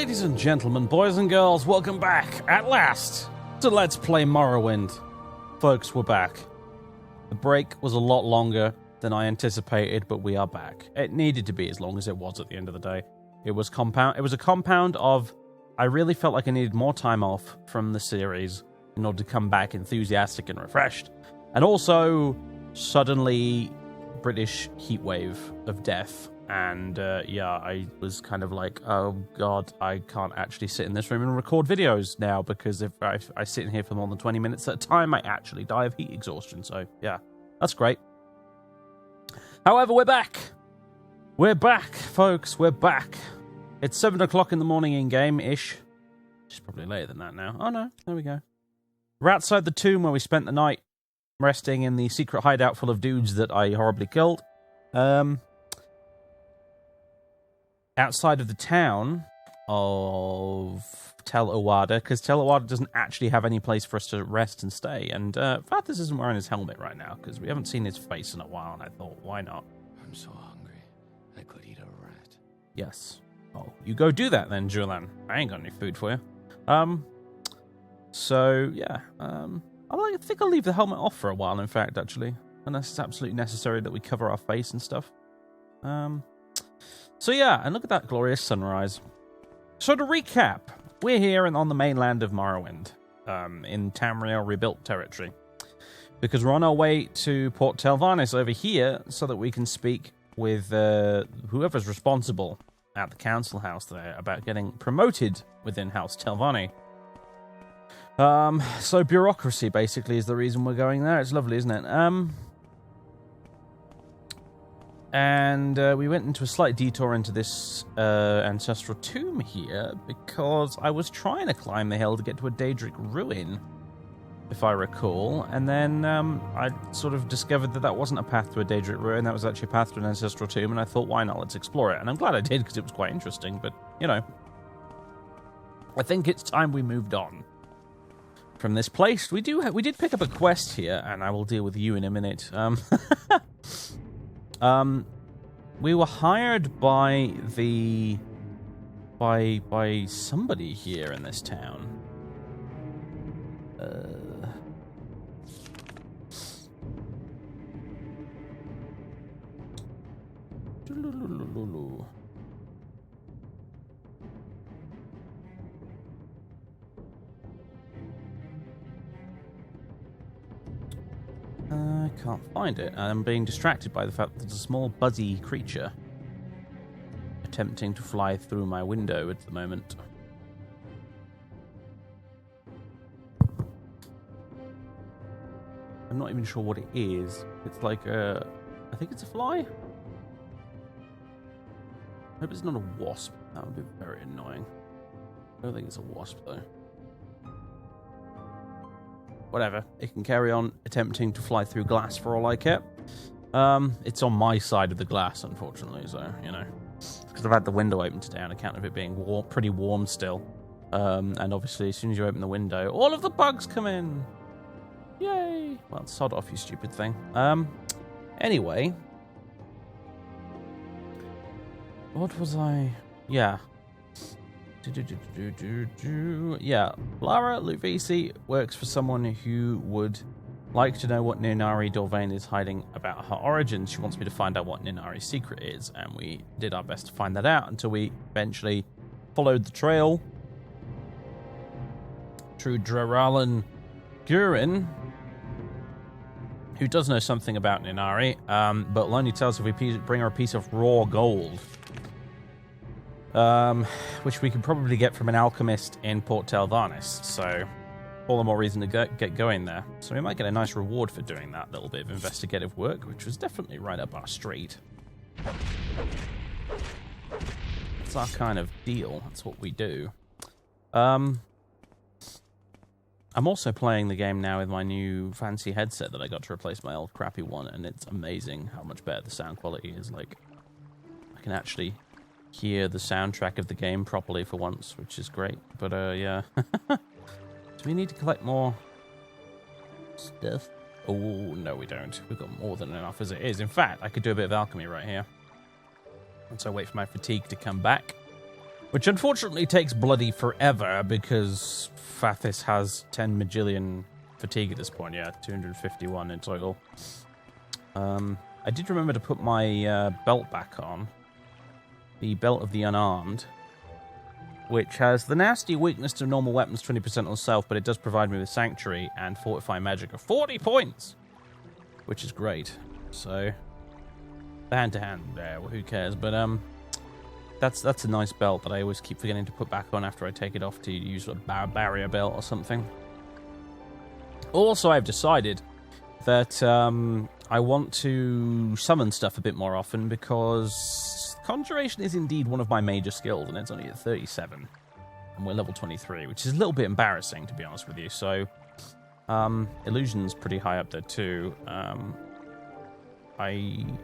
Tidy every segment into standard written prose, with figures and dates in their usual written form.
Ladies and gentlemen, boys and girls, welcome back, at last, to Let's Play Morrowind. Folks, we're back. The break was a lot longer than I anticipated, but we are back. It needed to be as long as it was at the end of the day. It was a compound of, I really felt like I needed more time off from the series in order to come back enthusiastic and refreshed. And also, suddenly, British heatwave of death. And yeah, I was kind of like, oh god, I can't actually sit in this room and record videos now, because if I sit in here for more than 20 minutes at a time, I actually die of heat exhaustion. So yeah, that's great. However, we're back. We're back, folks. We're back. It's 7 o'clock in the morning in-game-ish. It's probably later than that now. Oh no, there we go. We're outside the tomb where we spent the night resting in the secret hideout full of dudes that I horribly killed. Outside of the town of Tel Owada, because Tel Owada doesn't actually have any place for us to rest and stay. And Fathers isn't wearing his helmet right now, because we haven't seen his face in a while, and I thought, why not? I'm so hungry, I could eat a rat. Yes. Oh, you go do that then, Julan. I ain't got any food for you. So, yeah. I think I'll leave the helmet off for a while, in fact, actually. Unless it's absolutely necessary that we cover our face and stuff. So yeah, and look at that glorious sunrise. So to recap, we're here on the mainland of Morrowind, in Tamriel Rebuilt territory, because we're on our way to Port Telvannis over here, so that we can speak with whoever's responsible at the council house there about getting promoted within House Telvanni. So bureaucracy basically is the reason we're going there. It's lovely, isn't it? And we went into a slight detour into this ancestral tomb here because I was trying to climb the hill to get to a Daedric ruin, if I recall. And then I sort of discovered that wasn't a path to a Daedric ruin, that was actually a path to an ancestral tomb, and I thought, why not? Let's explore it. And I'm glad I did, because it was quite interesting, but, you know. I think it's time we moved on from this place. We did pick up a quest here, and I will deal with you in a minute. We were hired by somebody here in this town. I can't find it. I'm being distracted by the fact that there's a small buzzy creature attempting to fly through my window at the moment. I'm not even sure what it is. It's like I think it's a fly? I hope it's not a wasp. That would be very annoying. I don't think it's a wasp, though. Whatever. It can carry on attempting to fly through glass for all I care. It's on my side of the glass, unfortunately, so, you know. Because I've had the window open today on account of it being pretty warm still. And obviously, as soon as you open the window, all of the bugs come in. Yay! Well, sod off, you stupid thing. Anyway. What was I... Yeah. Yeah, Lara Luvisi works for someone who would like to know what Ninari Dorvain is hiding about her origins. She wants me to find out what Ninari's secret is, and we did our best to find that out until we eventually followed the trail through Draralan Gurin, who does know something about Ninari, but will only tell us if we bring her a piece of raw gold. Which we could probably get from an alchemist in Port Telvannis, so all the more reason to get going there. So we might get a nice reward for doing that little bit of investigative work, which was definitely right up our street. It's our kind of deal. That's what we do. I'm also playing the game now with my new fancy headset that I got to replace my old crappy one, and it's amazing how much better the sound quality is. Like, I can actually hear the soundtrack of the game properly for once, which is great. But yeah. Do we need to collect more stuff? Oh, no we don't. We've got more than enough as it is. In fact, I could do a bit of alchemy right here. Once I wait for my fatigue to come back. Which unfortunately takes bloody forever because Fathis has 10 magillion fatigue at this point. Yeah, 251 in total. I did remember to put my belt back on. The Belt of the Unarmed, which has the nasty weakness to normal weapons, 20% on self, but it does provide me with Sanctuary and Fortify Magic of 40 points, which is great. So, hand-to-hand there, well, who cares? But that's a nice belt that I always keep forgetting to put back on after I take it off to use a barrier belt or something. Also, I've decided that I want to summon stuff a bit more often because Conjuration is indeed one of my major skills, and it's only at 37. And we're level 23, which is a little bit embarrassing, to be honest with you. So, Illusion's pretty high up there, too. I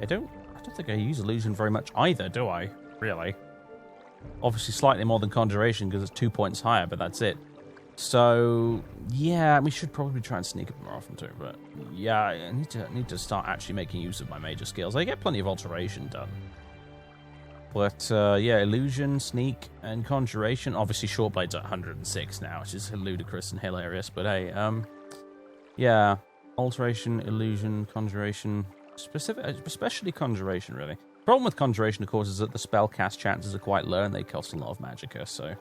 don't think I use Illusion very much either, do I? Really? Obviously slightly more than Conjuration, because it's 2 points higher, but that's it. So, yeah, we should probably try and sneak up more often, too. But, yeah, I need to start actually making use of my major skills. I get plenty of Alteration done. But, yeah, Illusion, Sneak, and Conjuration. Obviously, Shortblade's at 106 now, which is ludicrous and hilarious. But, hey, yeah, Alteration, Illusion, Conjuration, especially Conjuration, really. Problem with Conjuration, of course, is that the spell cast chances are quite low, and they cost a lot of magicka, so...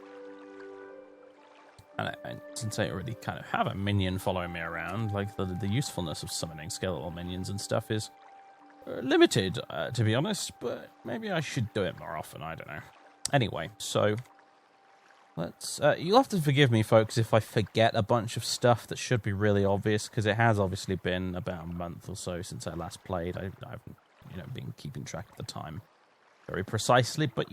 And since I already kind of have a minion following me around, like, the usefulness of summoning skeletal minions and stuff is... limited, to be honest, but maybe I should do it more often, I don't know. Anyway, so, let's, you'll have to forgive me, folks, if I forget a bunch of stuff that should be really obvious, because it has obviously been about a month or so since I last played. I haven't, been keeping track of the time very precisely, but,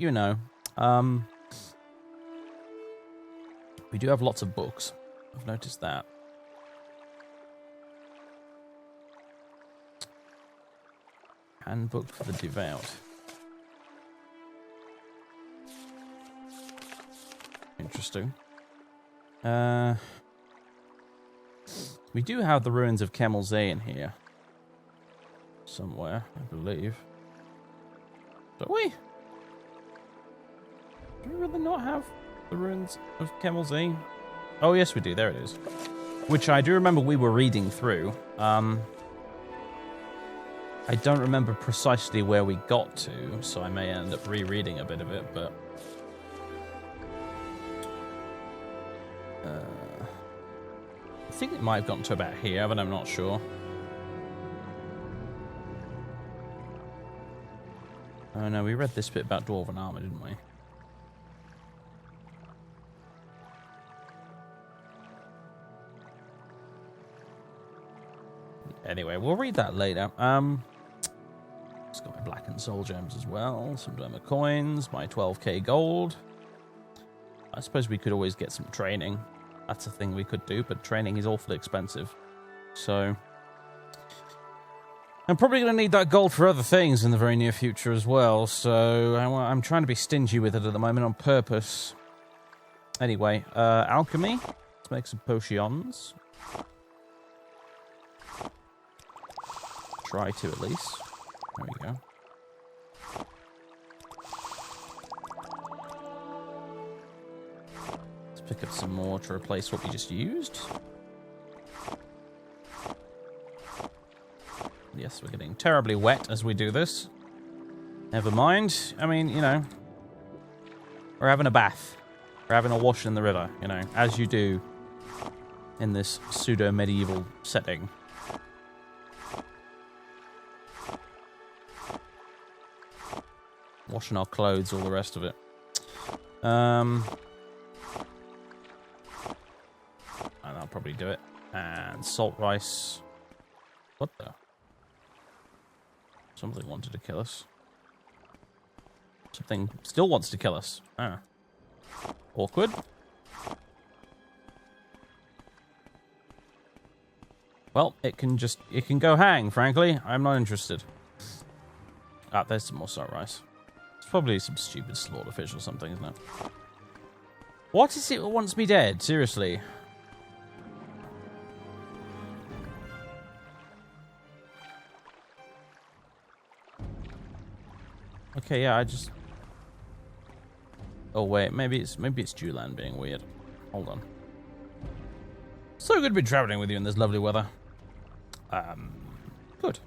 we do have lots of books. I've noticed that. Handbook for the Devout. Interesting. We do have the ruins of Kemelzay in here. Somewhere, I believe. Don't we? Do we really not have the ruins of Kemelzay? Oh, yes, we do. There it is. Which I do remember we were reading through. I don't remember precisely where we got to, so I may end up rereading a bit of it, but... I think it might have gotten to about here, but I'm not sure. Oh no, we read this bit about Dwarven Armor, didn't we? Anyway, we'll read that later. It's got my blackened soul gems as well, some Doma coins, my 12k gold. I suppose we could always get some training. That's a thing we could do, but training is awfully expensive. So, I'm probably going to need that gold for other things in the very near future as well, so I'm trying to be stingy with it at the moment on purpose. Anyway, alchemy. Let's make some potions. Try to, at least. There we go. Let's pick up some more to replace what we just used. Yes, we're getting terribly wet as we do this. Never mind. I mean, we're having a bath. We're having a wash in the river, as you do in this pseudo-medieval setting. Washing our clothes, all the rest of it. And I'll probably do it. And salt rice. What the? Something wanted to kill us. Something still wants to kill us. Ah. Awkward. Well, it can go hang, frankly. I'm not interested. Ah, there's some more salt rice. It's probably some stupid slaughterfish or something, isn't it? What is it that wants me dead? Seriously. Okay, yeah, Oh wait, maybe it's Julan being weird. Hold on. So good to be traveling with you in this lovely weather. Good.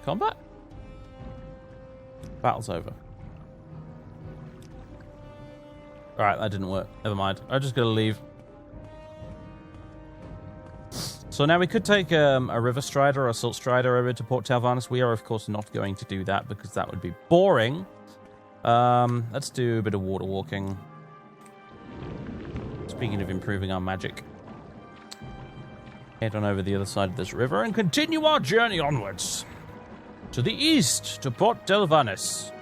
Combat? Battle's over. Alright, that didn't work. Never mind. I'm just gonna leave. So now we could take a River Strider or a Silt Strider over to Port Talvanis. We are, of course, not going to do that because that would be boring. Let's do a bit of water walking. Speaking of improving our magic. Head on over the other side of this river and continue our journey onwards. To the east, to Port Talvanis.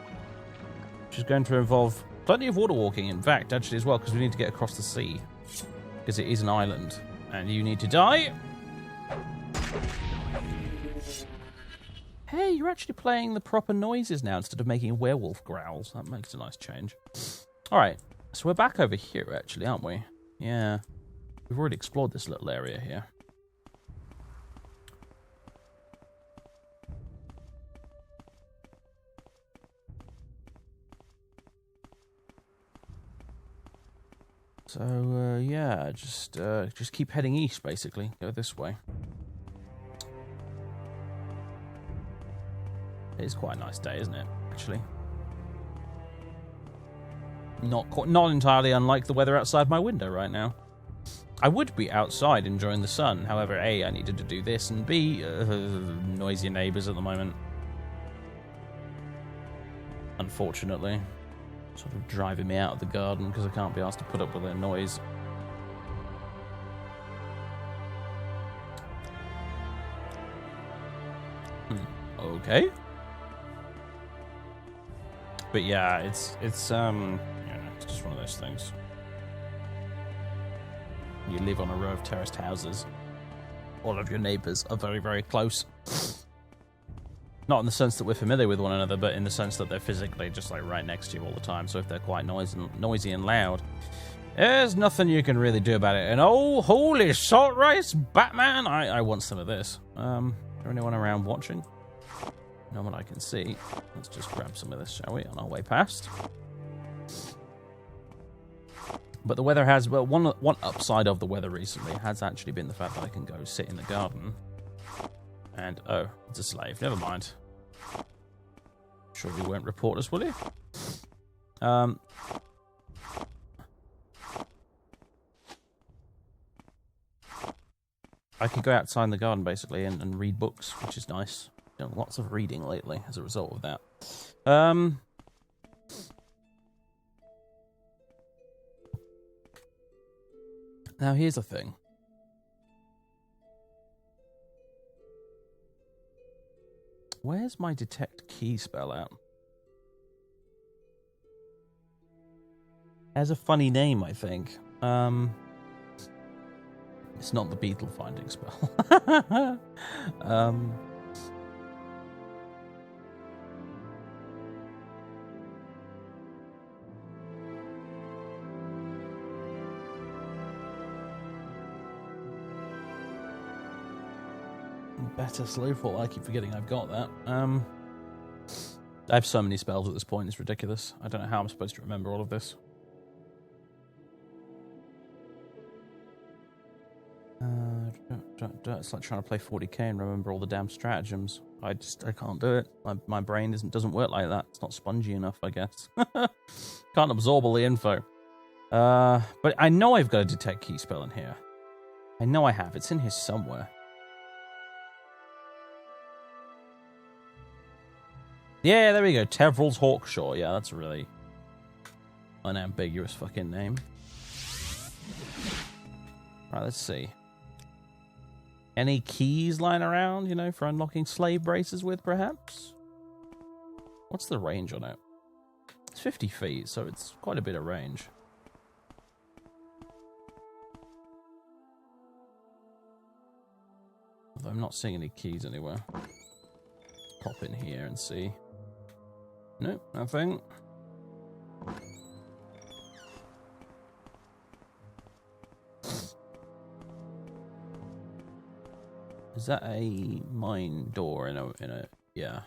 Which is going to involve plenty of water walking, in fact, actually, as well, because we need to get across the sea. Because it is an island. And you need to die. Hey, you're actually playing the proper noises now instead of making werewolf growls. That makes a nice change. Alright, so we're back over here, actually, aren't we? Yeah. We've already explored this little area here. So, yeah, just keep heading east, basically. Go this way. It's quite a nice day, isn't it, actually? Not entirely unlike the weather outside my window right now. I would be outside enjoying the sun. However, A, I needed to do this, and B, noisy neighbours at the moment. Unfortunately. Sort of driving me out of the garden because I can't be asked to put up with their noise. Okay. But yeah, it's just one of those things. You live on a row of terraced houses. All of your neighbours are very, very close. Not in the sense that we're familiar with one another, but in the sense that they're physically just like right next to you all the time. So if they're quite noisy and loud, there's nothing you can really do about it. And oh, holy salt rice, Batman! I want some of this. Is there anyone around watching? No one I can see. Let's just grab some of this, shall we, on our way past. But the weather has, well, one upside of the weather recently has actually been the fact that I can go sit in the garden. And, oh, it's a slave. Never mind. Sure you won't report us, will you? I could go outside in the garden, basically, and read books, which is nice. Done lots of reading lately as a result of that. Now, here's the thing. Where's my detect key spell at? Has a funny name, I think. It's not the beetle finding spell. Better Slowfall. I keep forgetting I've got that. I have so many spells at this point, it's ridiculous. I don't know how I'm supposed to remember all of this. It's like trying to play 40k and remember all the damn stratagems. I can't do it. My brain doesn't work like that. It's not spongy enough, I guess. Can't absorb all the info. But I know I've got a detect key spell in here. I know I have. It's in here somewhere. Yeah, there we go. Tevral's Hawkshaw. Yeah, that's a really unambiguous fucking name. Right, let's see. Any keys lying around, you know, for unlocking slave braces with, perhaps? What's the range on it? It's 50 feet, so it's quite a bit of range. Although I'm not seeing any keys anywhere. Pop in here and see. Nope, nothing. Is that a mine door in a Yeah.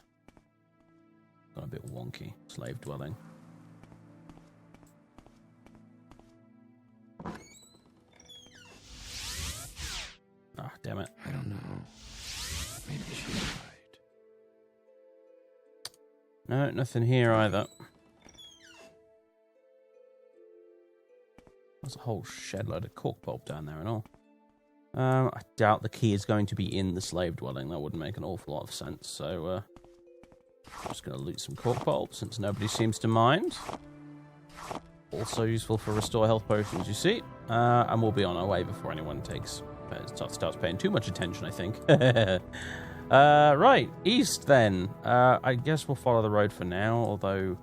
Got a bit wonky. Slave dwelling. Ah, damn it. I don't know. Maybe she's right. No, nothing here either. There's a whole shed load of cork pulp down there and all. I doubt the key is going to be in the slave dwelling. That wouldn't make an awful lot of sense. So, I'm just going to loot some cork pulp since nobody seems to mind. Also useful for restore health potions, you see. And we'll be on our way before anyone starts paying too much attention, I think. Right, east then. I guess we'll follow the road for now, although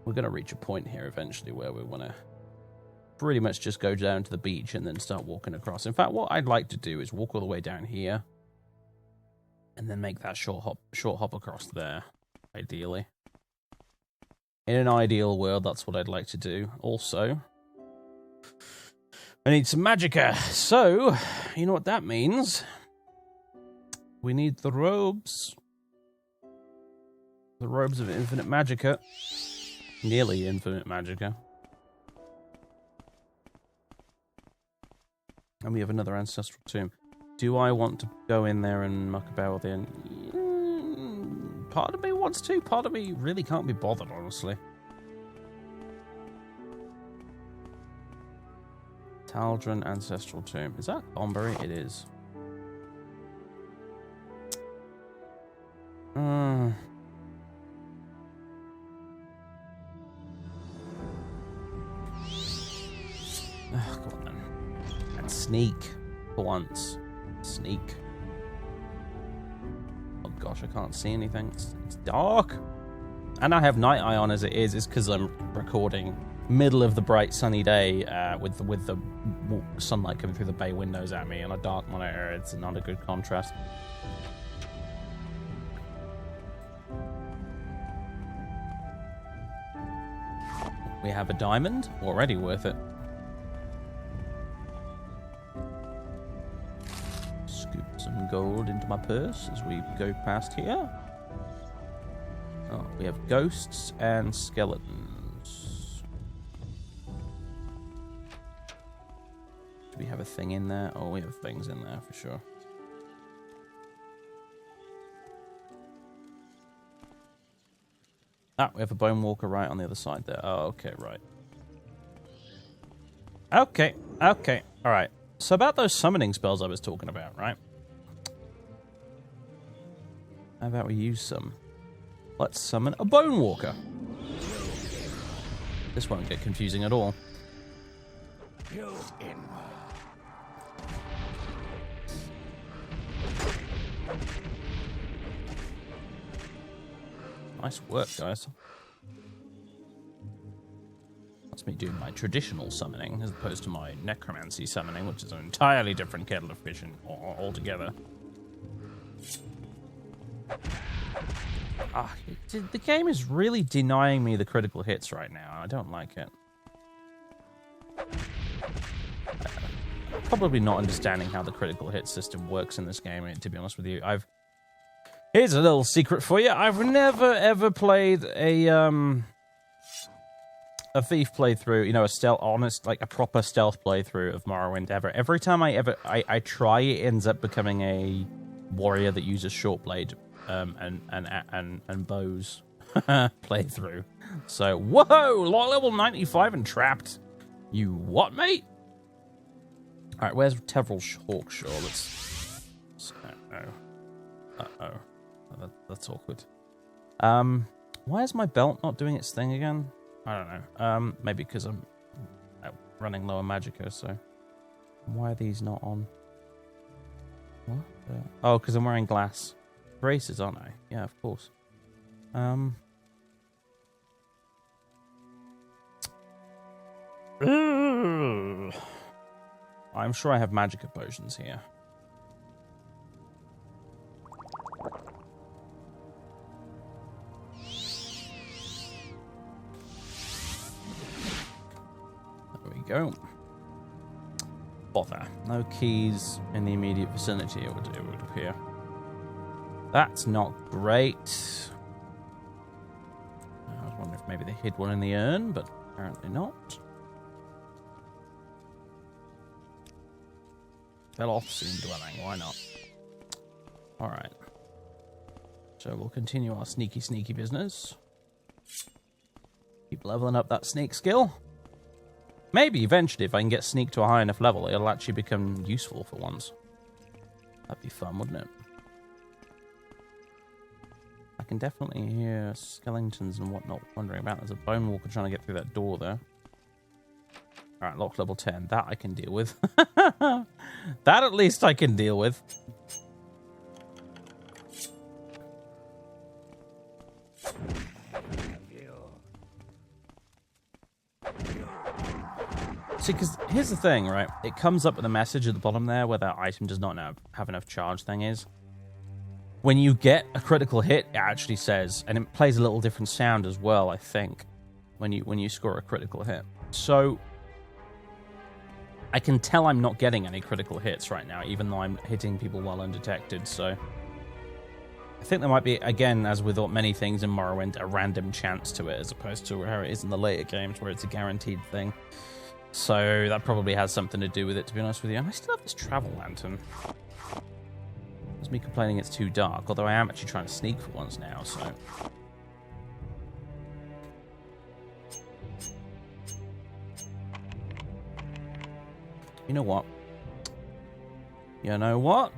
we're going to reach a point here eventually where we want to pretty much just go down to the beach and then start walking across. In fact, what I'd like to do is walk all the way down here and then make that short hop across there, ideally. In an ideal world, that's what I'd like to do. Also, I need some magicka. So, you know what that means? We need the robes. The robes of infinite magicka. Nearly infinite magicka. And we have another ancestral tomb. Do I want to go in there and muck about with it? Part of me wants to. Part of me really can't be bothered, honestly. Taldron ancestral tomb. Is that Bomberry? It is. Oh, come on then. And sneak for once. Sneak. Oh gosh, I can't see anything. It's dark. And I have night eye on as it is. It's because I'm recording middle of the bright sunny day with the sunlight coming through the bay windows at me on a dark monitor. It's not a good contrast. We have a diamond. Already worth it. Scoop some gold into my purse as we go past here. Oh, we have ghosts and skeletons. Do we have a thing in there? Oh, we have things in there for sure. Ah, we have a bone walker right on the other side there. Oh, okay, right. Okay. Alright. So about those summoning spells I was talking about, right? How about we use some? Let's summon a bone walker. This won't get confusing at all. Nice work, guys. That's me doing my traditional summoning as opposed to my necromancy summoning, which is an entirely different kettle of fish altogether. The game is really denying me the critical hits right now. I don't like it. Probably not understanding how the critical hit system works in this game, to be honest with you. Here's a little secret for you. I've never ever played a thief playthrough, you know, a proper stealth playthrough of Morrowind ever. Every time I try, it ends up becoming a warrior that uses short blade and bows playthrough. So, whoa, level 95 and trapped. You what, mate? All right, where's Tevril Hawkshaw? Let's uh-oh. That's awkward. Why is my belt not doing its thing again? I don't know. Maybe because I'm running low on magicka, so... Why are these not on? What? Oh, because I'm wearing glass braces, aren't I? Yeah, of course. I'm sure I have magicka potions here. Go. Bother. No keys in the immediate vicinity, it would appear. That's not great. I was wondering if maybe they hid one in the urn, but apparently not. Velothsine dwelling, why not? Alright. So we'll continue our sneaky business. Keep leveling up that sneak skill. Maybe eventually, if I can get sneak to a high enough level, it'll actually become useful for once. That'd be fun, wouldn't it? I can definitely hear skeletons and whatnot wandering about. There's a bone walker trying to get through that door there. Alright, lock level 10. That I can deal with. That at least I can deal with. See, because here's the thing, right? It comes up with a message at the bottom there where that item does not have enough charge thing is. When you get a critical hit, it actually says, and it plays a little different sound as well, I think, when you score a critical hit. So I can tell I'm not getting any critical hits right now, even though I'm hitting people well undetected, so I think there might be, again, as with many things in Morrowind, a random chance to it, as opposed to how it is in the later games, where it's a guaranteed thing. So that probably has something to do with it, to be honest with you. And I still have this travel lantern. It's me complaining it's too dark, although I am actually trying to sneak for once now, so... You know what? You know what?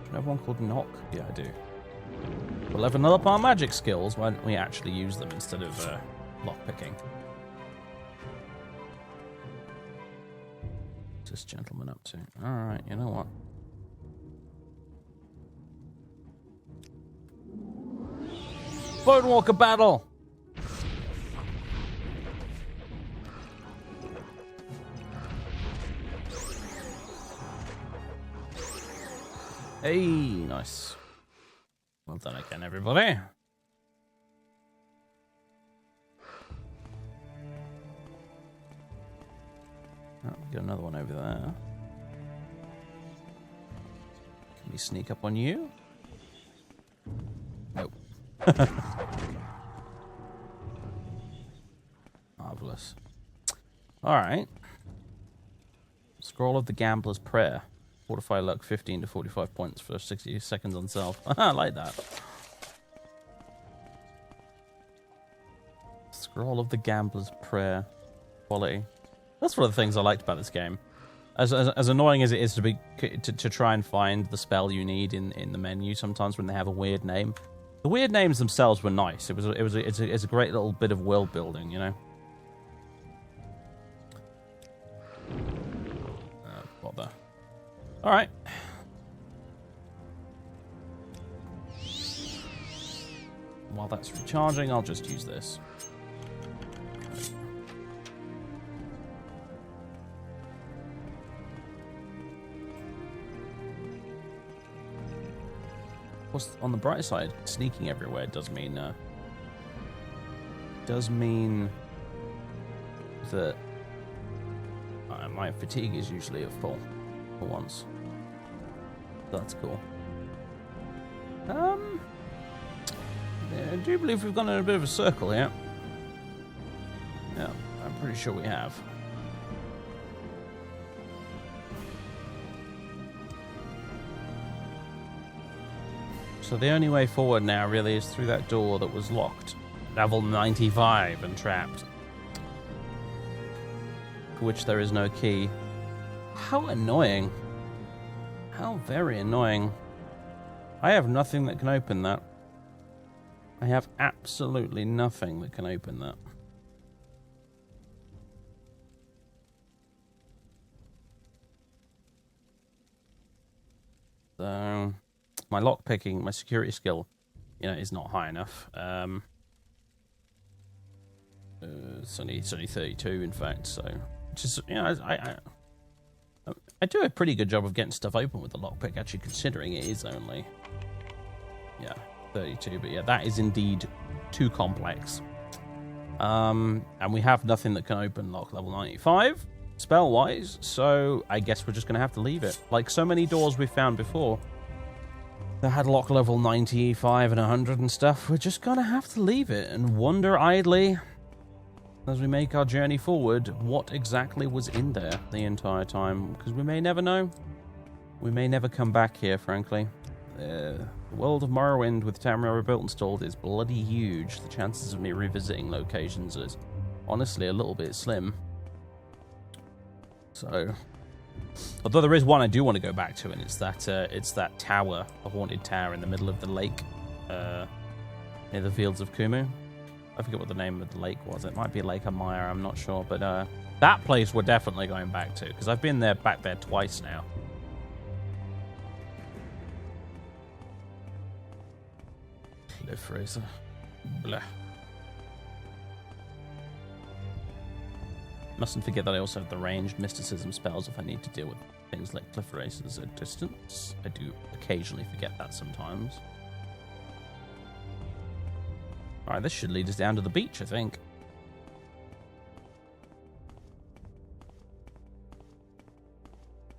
Do I have one called Knock? Yeah, I do. We'll level up our magic skills. Why don't we actually use them instead of lockpicking? What's this gentleman up to? Alright, you know what? Bonewalker battle! Hey, nice. Well done again, everybody. Oh, we got another one over there. Can we sneak up on you? Nope. Marvelous. Alright. Scroll of the Gambler's Prayer. Fortify luck 15 to 45 points for 60 seconds on self. I like that. Scroll of the Gambler's Prayer. Quality. That's one of the things I liked about this game. As annoying as it is to try and find the spell you need in the menu sometimes when they have a weird name. The weird names themselves were nice. It's a great little bit of world building, you know. Bother. All right. While that's recharging, I'll just use this. Of course, on the bright side, sneaking everywhere does mean that my fatigue is usually at full for once. That's cool. Yeah, I do believe we've gone in a bit of a circle here. Yeah, I'm pretty sure we have. So the only way forward now really is through that door that was locked. Level 95 and trapped. For which there is no key. How annoying. How very annoying. I have nothing that can open that. I have absolutely nothing that can open that. So, my lockpicking, my security skill, you know, is not high enough. It's only 32, in fact. So, just you know, I do a pretty good job of getting stuff open with the lockpick, actually, considering it is only 32. But yeah, that is indeed too complex. And we have nothing that can open lock level 95, spell-wise, so I guess we're just going to have to leave it. Like so many doors we found before that had lock level 95 and 100 and stuff, we're just going to have to leave it and wonder idly as we make our journey forward what exactly was in there the entire time, because we may never know. We may never come back here, frankly. The world of Morrowind with Tamriel Rebuilt installed is bloody huge. The chances of me revisiting locations is honestly a little bit slim. So, although there is one I do want to go back to, and it's that tower, a haunted tower in the middle of the lake, near the fields of Kumu. I forget what the name of the lake was. It might be Lake Amaya, I'm not sure, but that place we're definitely going back to because I've been back there twice now. Cliff Racer. Blah. Mustn't forget that I also have the ranged mysticism spells if I need to deal with things like cliff races at distance. I do occasionally forget that sometimes. Alright, this should lead us down to the beach, I think.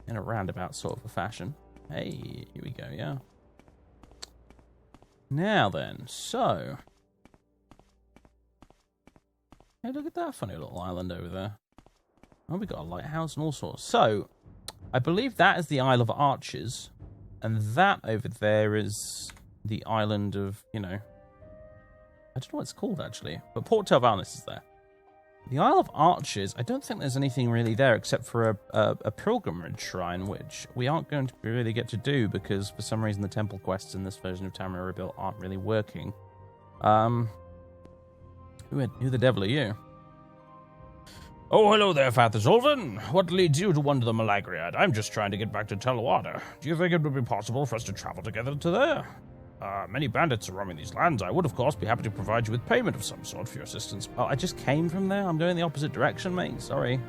In a roundabout sort of a fashion. Hey, here we go, yeah. Now then, so... Hey, look at that funny little island over there. Oh, we got a lighthouse and all sorts. So, I believe that is the Isle of Arches. And that over there is the island of, you know... I don't know what it's called, actually. But Port Telvanus is there. The Isle of Arches, I don't think there's anything really there except for a pilgrimage shrine, which we aren't going to really get to do because for some reason the temple quests in this version of Tamriel Rebuilt aren't really working. Who the devil are you? Oh, hello there, Father Zolvan. What leads you to wander the Malagriad? I'm just trying to get back to Telawada. Do you think it would be possible for us to travel together to there? Many bandits are roaming these lands. I would, of course, be happy to provide you with payment of some sort for your assistance. Oh, I just came from there. I'm going the opposite direction, mate. Sorry.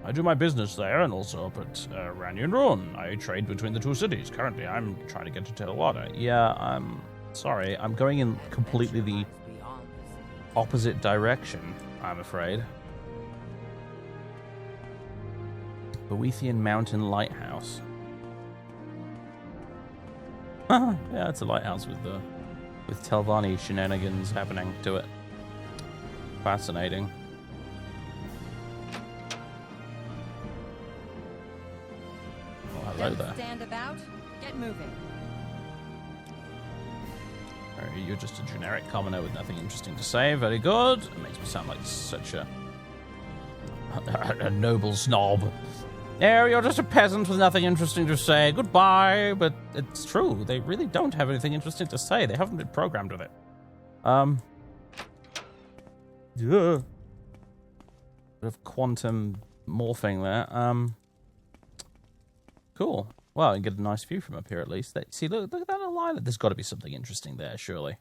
I do my business there and also up at Ranyan Ruin. I trade between the two cities. Currently, I'm trying to get to Telawada. Yeah, I'm sorry. I'm going in completely the opposite direction, I'm afraid. Boethian Mountain Lighthouse. Yeah, it's a lighthouse with Telvanni shenanigans happening to it. Fascinating. Oh, hello there. Stand about. Get moving. You're just a generic commoner with nothing interesting to say. Very good. It makes me sound like such a noble snob. There, you're just a peasant with nothing interesting to say. Goodbye. But it's true. They really don't have anything interesting to say. They haven't been programmed with it. Yeah. Bit of quantum morphing there. Cool. Well, you can get a nice view from up here at least. See, look at that little island. There's got to be something interesting there, surely.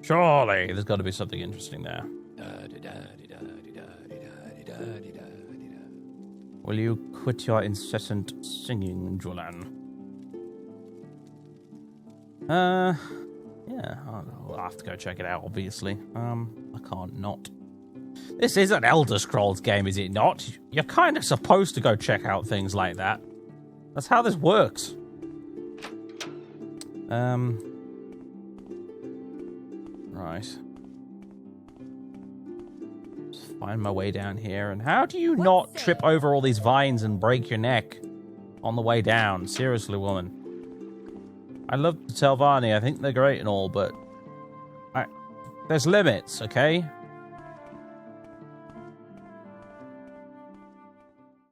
Surely, there's got to be something interesting there. Will you quit your incessant singing, Julan? Yeah, I'll have to go check it out, obviously. I can't not. This is an Elder Scrolls game, is it not? You're kind of supposed to go check out things like that. That's how this works. Right. Find my way down here, and how do you not trip over all these vines and break your neck on the way down? Seriously, woman. I love the Telvanni. I think they're great and all, but there's limits, okay?